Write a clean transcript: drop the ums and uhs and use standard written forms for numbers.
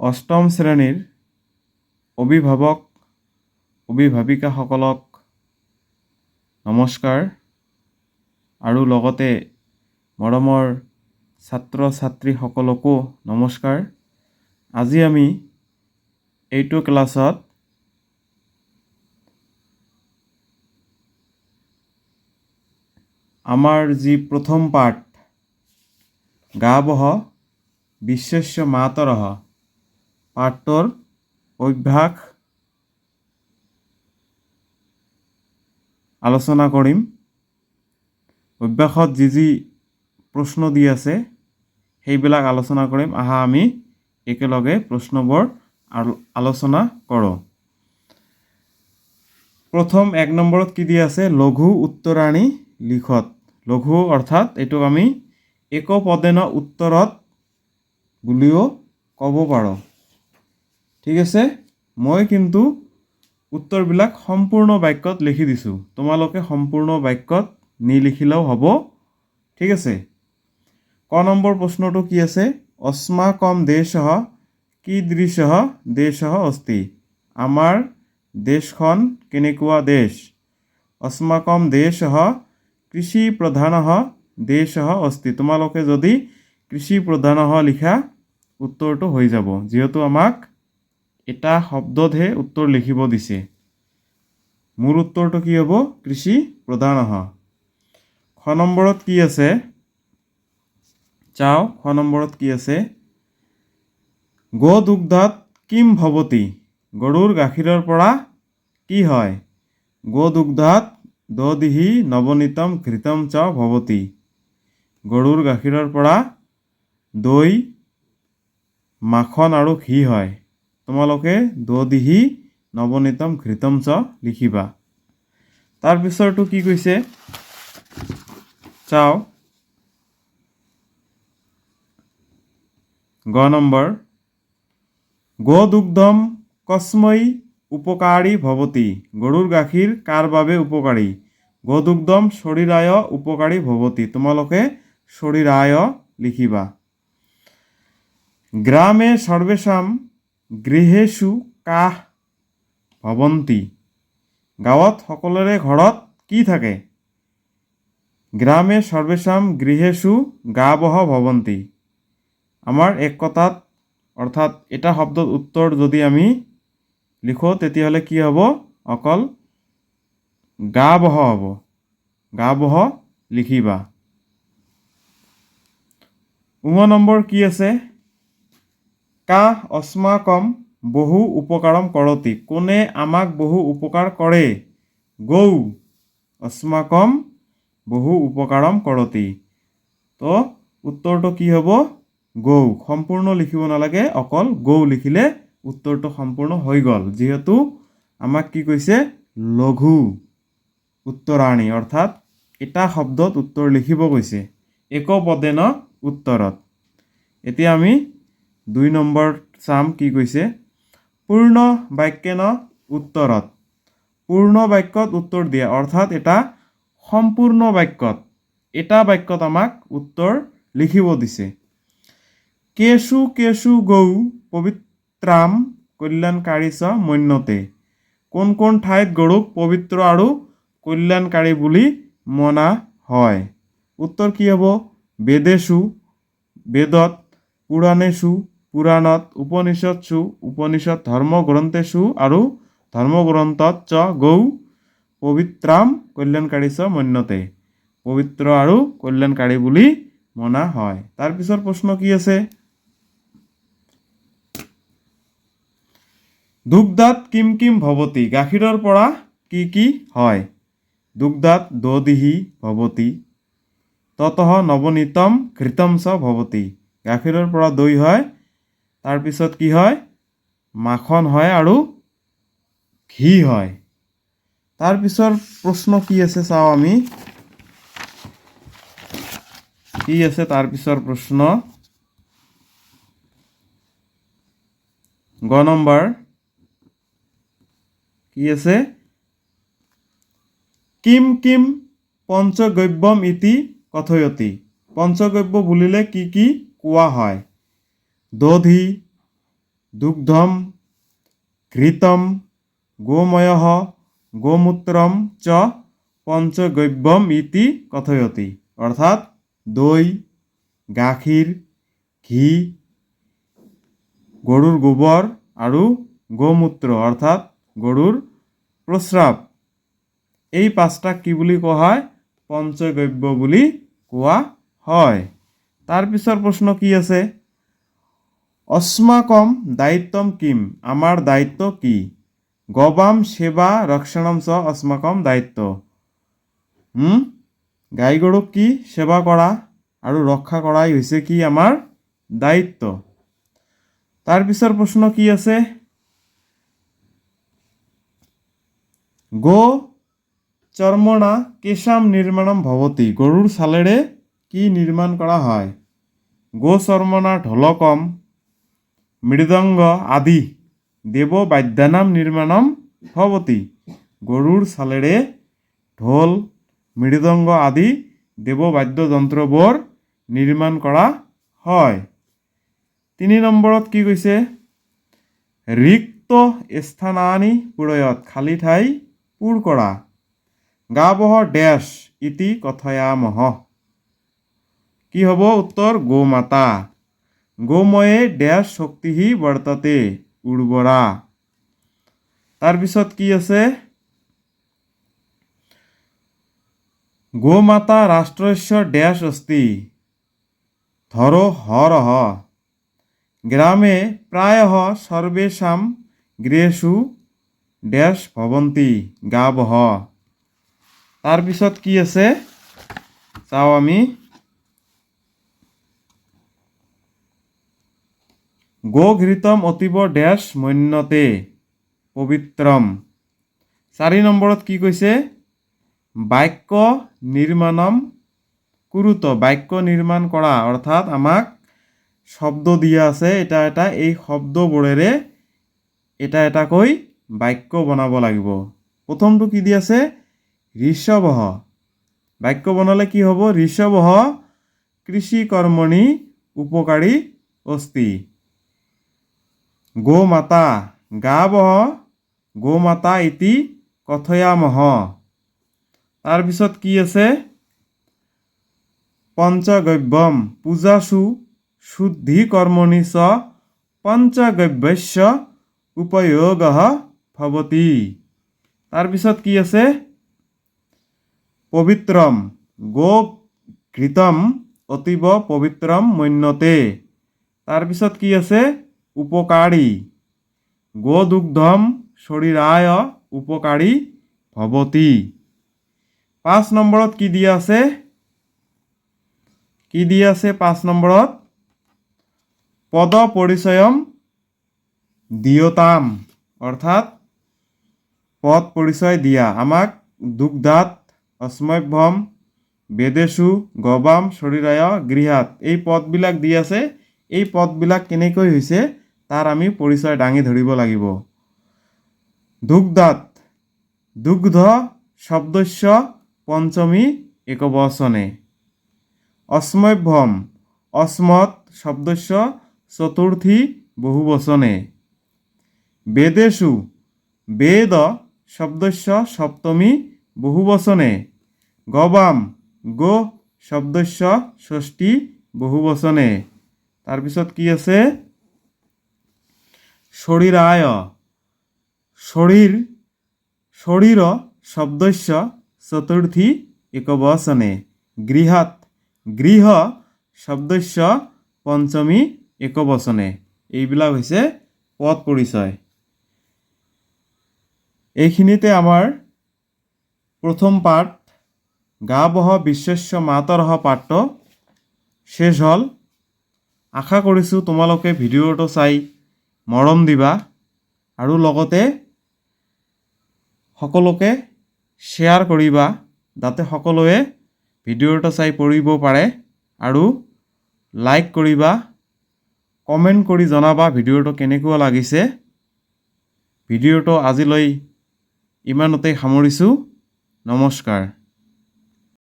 অষ্টম শ্ৰেণীৰ অভিভাৱক অভিভাৱিকাসকলক নমস্কাৰ আৰু লগতে মৰমৰ ছাত্ৰ ছাত্ৰীসকলকো নমস্কাৰ। আজি আমি এইটো ক্লাছত আমাৰ যি প্ৰথম পাঠ গাবহ বিশ্বস্য মাতৰঃ পাঠটোৰ অভ্যাস আলোচনা কৰিম। অভ্যাসত যি প্ৰশ্ন দি আছে সেইবিলাক আলোচনা কৰিম। আহা আমি একেলগে প্ৰশ্নবোৰ আলোচনা কৰোঁ। প্ৰথম 1 নম্বৰত কি দি আছে? লঘু উত্তৰাণী লিখত। লঘু অৰ্থাৎ এইটোক আমি একপদেন উত্তৰত বুলিও ক'ব পাৰোঁ। ঠিক আছে, মই কিন্তু উত্তৰবিলাক সম্পূৰ্ণ বাক্যত লিখি দিছোঁ। তোমালোকে সম্পূৰ্ণ বাক্যত নিলিখিলেও হ'ব। ঠিক আছে। ক নম্বৰ প্ৰশ্নটো কি আছে? অস্মাকম দেশঃ কীদৃশঃ দেশঃ অস্তি। আমাৰ দেশখন কেনেকুৱা দেশ? অস্মাকম দেশঃ কৃষি প্ৰধানঃ দেশঃ অস্তি। তোমালোকে যদি কৃষি প্ৰধানঃ লিখা উত্তৰটো হৈ যাব, যিহেতু আমাক এটা শব্দতহে উত্তৰ লিখিব দিছে। মূল উত্তৰটো কি হ'ব? কৃষি প্ৰধানঃ। খ নম্বৰত কি আছে? চাও খ নম্বৰত কি আছে? গোদুগ্ধাত কিম ভৱতি। গৰুৰ গাখীৰৰ পৰা কি হয়? গোদুগ্ধাত দধিঃ নৱনীতম ঘৃতম চ ভৱতি। গৰুৰ গাখীৰৰ পৰা দৈ, মাখন আৰু ঘি হয়। তোমালোকে দধিঃ নৱনীতম ঘৃতম চ লিখিবা। তাৰ পিছৰটো কি কৈছে চাও। গ নম্বৰ গোদুগ্ধম কস্मै উপকাৰী ভৱতি। গৰুৰ গাখীৰ কাৰ বাবে উপকাৰী? গোদুগ্ধম শৰীৰায় উপকাৰী ভৱতি। তোমালোকে শৰীৰায় লিখিবা। গ্ৰামে সৰ্বেষাং গৃহেষু কাঃ ভৱন্তি। গাঁৱত সকলোৰে ঘৰত কি থাকে? গ্ৰামে সৰ্বেষাং গৃহেষু গাবঃ ভৱন্তি। আমাৰ এক কথাত অৰ্থাৎ এটা শব্দত উত্তৰ যদি আমি লিখো তেতিয়াহ'লে কি হ'ব? অকল গাবঃ হ'ব। গাবঃ লিখিবা। নম্বৰ কি আছে? কাঃ অস্মাকম বহু উপকাৰম কৰতি। কোনে আমাক বহু উপকাৰ কৰে? গৌ অস্মাকম বহু উপকাৰম কৰতি। তো উত্তৰটো কি হ'ব? গৌ। সম্পূৰ্ণ লিখিব নালাগে, অকল গৌ লিখিলে উত্তৰটো সম্পূৰ্ণ হৈ গ'ল। যিহেতু আমাক কি কৈছে? লঘু উত্তৰাণী অৰ্থাৎ এটা শব্দত উত্তৰ লিখিব কৈছে একপদেন উত্তৰত। এতিয়া আমি 2 নম্বৰ চাম কি কৈছে? পূৰ্ণ বাক্যেন উত্তৰত। পূৰ্ণ বাক্যত উত্তৰ দিয়া অৰ্থাৎ এটা সম্পূৰ্ণ বাক্যত, এটা বাক্যত আমাক উত্তৰ লিখিব দিছে। কেষু কেষু গৌ পবিত্ৰাম কল্যাণকাৰী চ মন্যতে। কোন কোন ঠাইত গৰুক পবিত্ৰ আৰু কল্যাণকাৰী বুলি মনা হয়? উত্তৰ কি হ'ব? বেদেষু বেদত, পুৰাণেষু পুৰাণত, উপনিষদষু উপনিষদ, ধৰ্মগ্ৰন্থেষু আৰু ধৰ্মগ্ৰন্থত চ গৌ পবিত্ৰাম কল্যাণকাৰী চ মন্যতে। পবিত্ৰ আৰু কল্যাণকাৰী বুলি মনা হয়। তাৰ পিছৰ প্ৰশ্ন কি আছে? দুগ্ধাত কিম কিম ভৱতি। গাখীৰৰ পৰা কি কি হয়? দুগ্ধাত দধিঃ ভৱতি। ততঃ নৱনীতম ঘৃতম চ ভৱতি। গাখীৰৰ পৰা দৈ হয়। তাৰপিছত কি হয়? মাখন হয় আৰু ঘি হয়। তাৰ পিছৰ প্ৰশ্ন কি আছে চাওঁ আমি। কি আছে তাৰ পিছৰ প্ৰশ্ন? গ নম্বৰ কি আছে? কিম কিম পঞ্চগব্যম ইতি কথয়তি। পঞ্চগব্য বুলিলে কি কি কোৱা হয়? দধি, দুগ্ধম ঘৃতম গোময়ঃ গোমূত্ৰম চ পঞ্চগব্যম ইতি কথয়তি। অৰ্থাৎ দই, গাখীৰ, ঘি, গৰুৰ গোবৰ আৰু গোমূত্ৰ অৰ্থাৎ গৰুৰ প্ৰস্ৰাৱ, এই পাঁচটাক কি বুলি কোৱা হয়? পঞ্চগব্য বুলি কোৱা হয়। তাৰপিছৰ প্ৰশ্ন কি আছে? অস্মাকম দায়িত্বম কিম? আমাৰ দায়িত্ব কি? গবাম সেৱা ৰক্ষণম চ অস্মাকম দায়িত্ব। গাই গৰুক কি সেৱা কৰা আৰু ৰক্ষা কৰাই হৈছে কি আমাৰ দায়িত্ব। তাৰপিছৰ প্ৰশ্ন কি আছে? গো চৰ্মণা কেশাম নিৰ্মাণম ভৱতি? গৰুৰ ছালেৰে কি নিৰ্মাণ কৰা হয়? গো চৰ্মণা ঢোলকম মৃদংগ আদি দেৱ বাদ্যানাম নিৰ্মাণম ভৱতি। গৰুৰ ছালেৰে ঢোল, মৃদংগ আদি দেৱ বাদ্যযন্ত্ৰবোৰ নিৰ্মাণ কৰা হয়। 3 নম্বৰত কি কৈছে? ৰিক্ত স্থানানি পূৰয়ত? খালী ঠাই পূৰ কৰা। গাবঃ ডেশ ইতি কথয়ামঃ? কি হ'ব উত্তৰ? গোমাতা। গোময়ে ডেশ শক্তিঃ বৰ্ততে উৰ্বৰা। তাৰপিছত কি আছে? গোমাতা ৰাষ্ট্ৰস্য ডেশ অস্তি ধৰোহৰঃ। গ্ৰামে প্ৰায়ঃ সৰ্বেষাং গৃহেষু ডেশ ভবন্তি গাবঃ। তাৰপিছত কি আছে চাওঁ আমি। গোঘৃতম অতীব ডেশ মন্যতে পবিত্ৰম। 4 নম্বৰত কি কৈছে? বাক্য নিৰ্মাণম কুৰুত? বাক্য নিৰ্মাণ কৰা অৰ্থাৎ আমাক শব্দ দিয়া আছে এটা এটা, এই শব্দবোৰেৰে এটা এটাকৈ বাক্য বনাব লাগিব। প্ৰথমটো কি দি আছে? ঋষভঃ। বাক্য বনালে কি হ'ব? ঋষভঃ কৃষি কৰ্মণি উপকাৰী অস্তি। গোমাতা গাবঃ গোমাতা ইতি কথয়ামঃ। তাৰপিছত কি আছে? পঞ্চগব্যম পূজাসু শুদ্ধি কৰ্মণি চ পঞ্চগব্যস্য উপয়োগঃ ভৱতি। তাৰপিছত কি আছে? পবিত্ৰম গো ঘৃতম অতীব পবিত্ৰম মন্যতে। তাৰপিছত কি আছে? উপকাৰী গো দুগ্ধম শৰীৰায় উপকাৰী ভৱতি। 5 নম্বৰত কি দিয়া আছে? 5 নম্বৰত পদ পৰিচয়ম দিয়তাম অৰ্থাৎ পদ পৰিচয় দিয়া। আমাক দুগ্ধাত অস্মভ্যম বেদেশু গবাম শৰীৰায় গৃহাত, এই পদবিলাক দি আছে। এই পদবিলাক কেনেকৈ হৈছে তাৰ আমি পৰিচয় দাঙি ধৰিব লাগিব। দুগ্ধাত দুগ্ধ শব্দস্য পঞ্চমী একবচনে। অস্মভ্যম অস্মৎ শব্দস্য চতুৰ্থী বহুবচনে। বেদেশু বেদ শব্দস্য সপ্তমী বহুবচনে। গবাম গো শব্দস্য ষষ্ঠী বহুবচনে। তাৰপিছত কি আছে? শৰীৰায় শৰীৰ শব্দস্য চতুৰ্থী একবচনে। গৃহাত গৃহ শব্দস্য পঞ্চমী একবচনে। এইবিলাক হৈছে পদ পৰিচয়। এইখিনিতে আমাৰ প্ৰথম পাঠ গাবঃ বিশ্বস্য মাতৰঃ পাঠটো শেষ হ'ল। আশা কৰিছোঁ তোমালোকে ভিডিঅ'টো চাই মৰম দিবা আৰু লগতে সকলোকে শ্বেয়াৰ কৰিবা যাতে সকলোৱে ভিডিঅ'টো চাই পঢ়িব পাৰে, আৰু লাইক কৰিবা, কমেণ্ট কৰি জনাবা ভিডিঅ'টো কেনেকুৱা লাগিছে। ভিডিঅ'টো আজিলৈ ইমানতে সামৰিছোঁ। নমস্কাৰ।